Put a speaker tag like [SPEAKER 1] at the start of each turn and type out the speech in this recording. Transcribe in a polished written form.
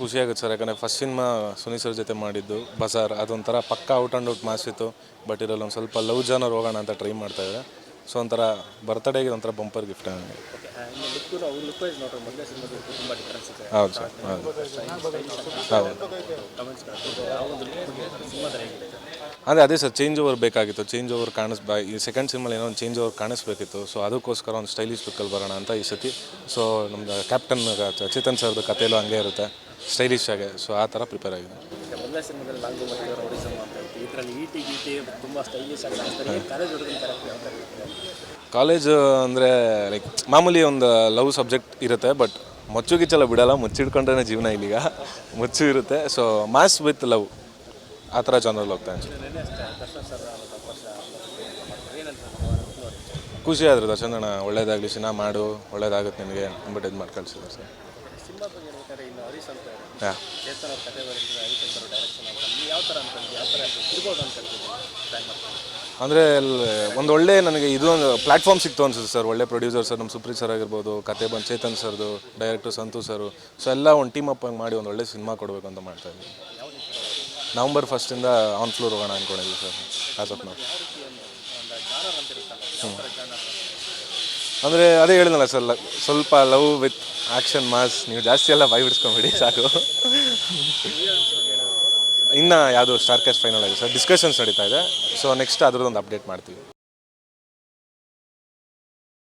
[SPEAKER 1] ಖುಷಿಯಾಗುತ್ತೆ ಸರ್, ಯಾಕಂದರೆ first cinema Suni sir ಜೊತೆ ಮಾಡಿದ್ದು ಬಜಾರ್, ಅದೊಂಥರ ಪಕ್ಕ ಔಟ್ ಆ್ಯಂಡ್ ಔಟ್ ಮಾಸ್ ಇತ್ತು. ಬಟ್ ಇದ್ರಲ್ಲಿ ಒಂದು ಸ್ವಲ್ಪ ಲವ್ ಜಾನರ್ ಹೋಗೋಣ ಅಂತ ಟ್ರೈ ಮಾಡ್ತಾಯಿದ್ದಾರೆ. ಸೊ ಒಂಥರ ಬರ್ತ್ಡೇಗೆ ಒಂಥರ ಬಂಪರ್ ಗಿಫ್ಟ್ ನನಗೆ. ಹೌದು ಸರ್, ಅದೇ ಸರ್, ಚೇಂಜ್ ಓವರ್ ಬೇಕಾಗಿತ್ತು. ಚೇಂಜ್ ಓವರ್ ಈ ಸೆಕೆಂಡ್ ಸಿನಿಮಲ್ಲಿ ಏನೋ ಒಂದು ಚೇಂಜ್ ಓವರ್ ಕಾಣಿಸ್ಬೇಕಿತ್ತು. ಸೊ ಅದಕ್ಕೋಸ್ಕರ ಒಂದು ಸ್ಟೈಲಿಶ್ ಲುಕ್ಕಲ್ಲಿ ಬರೋಣ ಅಂತ ಈ ಸತಿ. ಸೊ ನಮ್ದು ಕ್ಯಾಪ್ಟನ್ ಚೇತನ್ ಸರ್ದು ಕಥೆಯಲ್ಲೂ ಹಂಗೆ ಇರುತ್ತೆ, ಸ್ಟೈಲಿಶ್ ಆಗಿ. ಸೊ ಆ ಥರ ಪ್ರಿಪೇರ್ ಆಗಿದೆ. ಕಾಲೇಜು ಅಂದರೆ ಲೈಕ್ ಮಾಮೂಲಿ ಒಂದು ಲವ್ ಸಬ್ಜೆಕ್ಟ್ ಇರುತ್ತೆ, ಬಟ್ ಮುಚ್ಚುಗಿಚ್ಚೆಲ್ಲ ಬಿಡೋಲ್ಲ. ಮುಚ್ಚಿಡ್ಕೊಂಡ್ರೆ ಜೀವನ ಇಲ್ಲಿಗ ಮುಚ್ಚು ಇರುತ್ತೆ. ಸೊ ಮಾಸ್ ವಿತ್ ಲವ್ ಆ ಥರ ಜಾನರಲ್ಲಿ ಹೋಗ್ತಾ ಇದ್ದೀನಿ. ಖುಷಿ ಆದರು ದರ್ಶನ್ ಅಣ್ಣ, ಒಳ್ಳೇದಾಗಲಿ, ಸಿನಿಮಾ ಮಾಡು, ಒಳ್ಳೇದಾಗುತ್ತೆ ನಿನಗೆ ಅಂದ್ಬಿಟ್ಟು ಇದು ಮಾಡಿ ಕಳಿಸಿದ್ದಾರೆ ಸರ್. ಹಾಂ, ಅಂದರೆ ಒಂದು ಒಳ್ಳೆ ನನಗೆ ಇದು ಒಂದು ಪ್ಲ್ಯಾಟ್ಫಾರ್ಮ್ ಸಿಕ್ತು ಅನ್ಸುತ್ತೆ ಸರ್. ಒಳ್ಳೆ ಪ್ರೊಡ್ಯೂಸರ್ ಸರ್, ನಮ್ಮ ಸುಪ್ರೀತ್ ಸರ್ ಆಗಿರ್ಬೋದು, ಕತೆ ಬಂದು ಚೇತನ್ ಸರ್ದು, ಡೈರೆಕ್ಟರ್ ಸಂತು ಸರು. ಸೊ ಎಲ್ಲ ಒಂದು ಟೀಮ್ ಅಪ್ ಮಾಡಿ ಒಂದು ಒಳ್ಳೆ ಸಿನಿಮಾ ಕೊಡಬೇಕು ಅಂತ ಮಾಡ್ತಾಯಿದ್ದೀವಿ. ನವಂಬರ್ 1 ಆನ್ ಫ್ಲೋರ್ ಹೋಗೋಣ ಅಂದ್ಕೊಂಡಿದ್ದೀವಿ ಸರ್, ಆಸ್ ಆಫ್ ನಾವು. ಅಂದರೆ ಅದೇ ಹೇಳಿದ್ನಲ್ಲ ಸರ್, ಸ್ವಲ್ಪ ಲವ್ ವಿತ್ ಆ್ಯಕ್ಷನ್ ಮಾಸ್. ನೀವು ಜಾಸ್ತಿ ಎಲ್ಲ ಬಾಯಿ ಬಿಡಿಸ್ಕೊಂಬಿಡಿ ಸಾಕು. ಇನ್ನು ಯಾವುದು ಸ್ಟಾರ್ ಕ್ಯಾಸ್ಟ್ ಫೈನಲ್ ಆಗಿದೆ ಸರ್, ಡಿಸ್ಕಷನ್ಸ್ ನಡೀತಾ ಇದೆ. ಸೊ ನೆಕ್ಸ್ಟ್ ಅದ್ರದ್ದೊಂದು ಅಪ್ಡೇಟ್ ಮಾಡ್ತೀವಿ.